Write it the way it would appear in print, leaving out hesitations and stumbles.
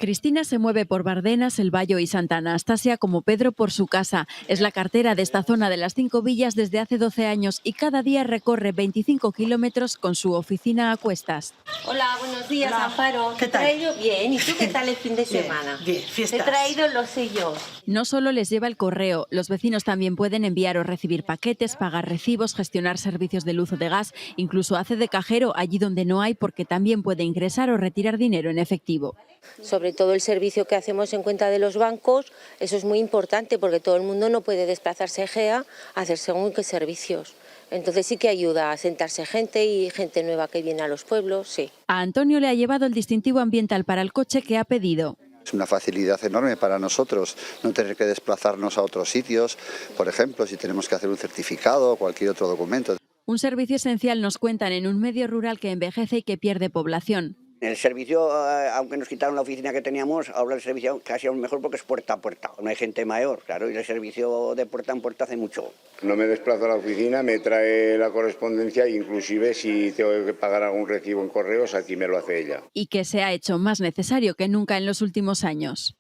Cristina se mueve por Bardenas, El Bayo y Santa Anastasia como Pedro por su casa. Es la cartera de esta zona de las 5 villas desde hace 12 años y cada día recorre 25 kilómetros con su oficina a cuestas. Hola, buenos días, Hola. Amparo. ¿Qué tal? Bien, ¿y tú qué tal el fin de semana? Bien, fiestas. Te he traído los sellos. No solo les lleva el correo, los vecinos también pueden enviar o recibir paquetes, pagar recibos, gestionar servicios de luz o de gas, incluso hace de cajero allí donde no hay porque también puede ingresar o retirar dinero en efectivo. Sobre todo el servicio que hacemos en cuenta de los bancos, eso es muy importante porque todo el mundo no puede desplazarse a Egea a hacer según qué servicios. Entonces sí que ayuda a sentarse gente y gente nueva que viene a los pueblos, sí. A Antonio le ha llevado el distintivo ambiental para el coche que ha pedido. Es una facilidad enorme para nosotros no tener que desplazarnos a otros sitios, por ejemplo, si tenemos que hacer un certificado o cualquier otro documento. Un servicio esencial, nos cuentan, en un medio rural que envejece y que pierde población. El servicio, aunque nos quitaron la oficina que teníamos, ahora el servicio casi aún mejor porque es puerta a puerta. No hay gente mayor, claro, y el servicio de puerta en puerta hace mucho. No me desplazo a la oficina, me trae la correspondencia e inclusive si tengo que pagar algún recibo en correos, aquí me lo hace ella. Y que se ha hecho más necesario que nunca en los últimos años.